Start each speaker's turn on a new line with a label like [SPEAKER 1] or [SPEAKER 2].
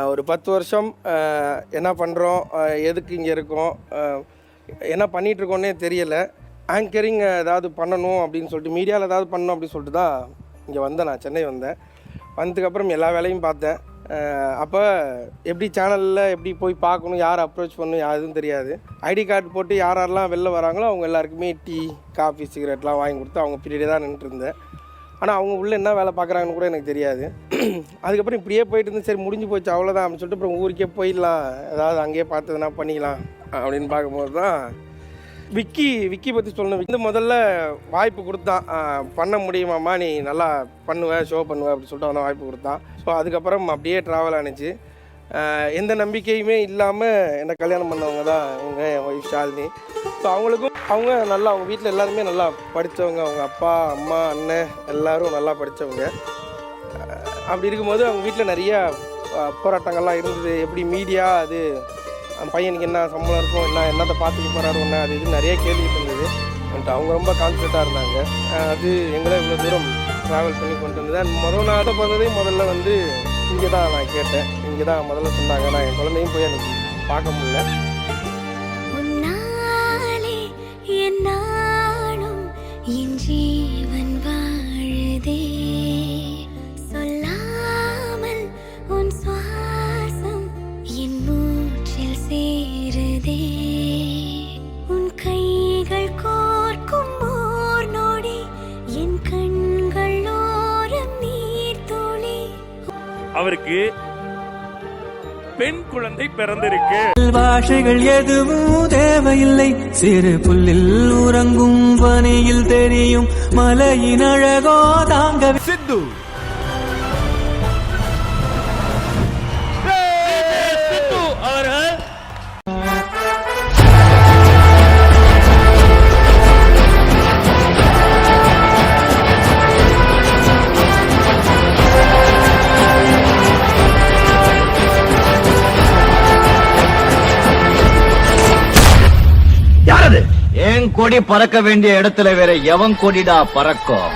[SPEAKER 1] ஒரு 10 வருஷம் என்ன பண்ணுறோம், எதுக்கு இங்கே இருக்கோம், என்ன பண்ணிகிட்ருக்கோன்னே தெரியலை. ஆங்கரிங் ஏதாவது பண்ணணும் அப்படின்னு சொல்லிட்டு, மீடியாவில் ஏதாவது பண்ணணும் அப்படின்னு சொல்லிட்டு தான் இங்கே வந்தேன். நான் சென்னை வந்தேன். வந்ததுக்கப்புறம் எல்லா வேலையும் பார்த்தேன். அப்போ எப்படி சேனலில் எப்படி போய் பார்க்கணும், யார் அப்ரோச் பண்ணணும், யாருன்னு தெரியாது. ஐடி கார்டு போட்டு யாரெல்லாம் வெளில வராங்களோ அவங்க எல்லாருக்குமே டீ, காஃபி, சிகரெட்லாம் வாங்கி கொடுத்து அவங்க பீரியடே தான் நின்றுருந்தேன். ஆனால் அவங்க உள்ளே என்ன வேலை பார்க்குறாங்கன்னு கூட எனக்கு தெரியாது. அதுக்கப்புறம் இப்படியே போயிட்டு இருந்து சரி முடிஞ்சு போச்சு அவ்வளோதான் அப்படின்னு சொல்லிட்டு அப்புறம் ஊருக்கே போயிடலாம், ஏதாவது அங்கேயே பார்த்ததுனா பண்ணிக்கலாம் அப்படின்னு பார்க்கும்போது தான் விக்கி பற்றி சொல்லணும். விக்கி முதல்ல வாய்ப்பு கொடுத்தான், பண்ண முடியுமாம்மா, நீ நல்லா பண்ணுவேன், ஷோ பண்ணுவேன் அப்படின்னு சொல்லிட்டு அவன் வாய்ப்பு கொடுத்தான். ஸோ அதுக்கப்புறம் அப்படியே ட்ராவல் ஆனிச்சு. எந்த நம்பிக்கையுமே இல்லாமல் என்னை கல்யாணம் பண்ணவங்க தான் அவங்க, என் ஒய்ஃப் ஷாலினி. ஸோ அவங்க நல்லா, அவங்க வீட்டில் எல்லாருமே நல்லா படித்தவங்க. அவங்க அப்பா, அம்மா, அண்ணன் எல்லோரும் நல்லா படித்தவங்க. அப்படி இருக்கும்போது அவங்க வீட்டில் நிறையா போராட்டங்கள்லாம் இருந்தது. எப்படி மீடியா அது பையனுக்கு என்ன சம்பளம் இருக்கும், என்னத்தை பார்த்துக்க போகிறாரு, ஒன்று அது இது நிறைய கேள்விட்டு இருந்தது. அவங்க ரொம்ப கான்ஃபிடண்ட்டாக இருந்தாங்க. அது எங்களை இவ்வளோ தூரம் ட்ராவல் பண்ணி கொண்டு வந்தது. முதல் நாள் பிறந்ததே முதல்ல இங்கே தான் நான் கேட்டேன். இங்கே தான் முதல்ல சொன்னாங்க. நான் என் குழந்தையும் போய் எனக்கு பார்க்க முடியல.
[SPEAKER 2] என் ஜீவன் வாழுதே, சொல்லாமல் உன் சுவாசம் என் மூச்சில் சேருதே, உன் கைகள் கோர்க்கும் ஓர் நொடி என் கண்கள் ஓரம் நீர் துளி.
[SPEAKER 3] அவருக்கு பெண் குழந்தை பிறந்திருக்கு.
[SPEAKER 4] பாஷைகள் எதுவும் தேவையில்லை, சிறு புல்லில் உறங்கும் பனியில் தெரியும் மலையின் அழகோ தாங்க.
[SPEAKER 3] சித்து அவர்கள்
[SPEAKER 5] என் கொடி பறக்க வேண்டிய இடத்துல வேற எவன் கொடிடா பறக்கும்?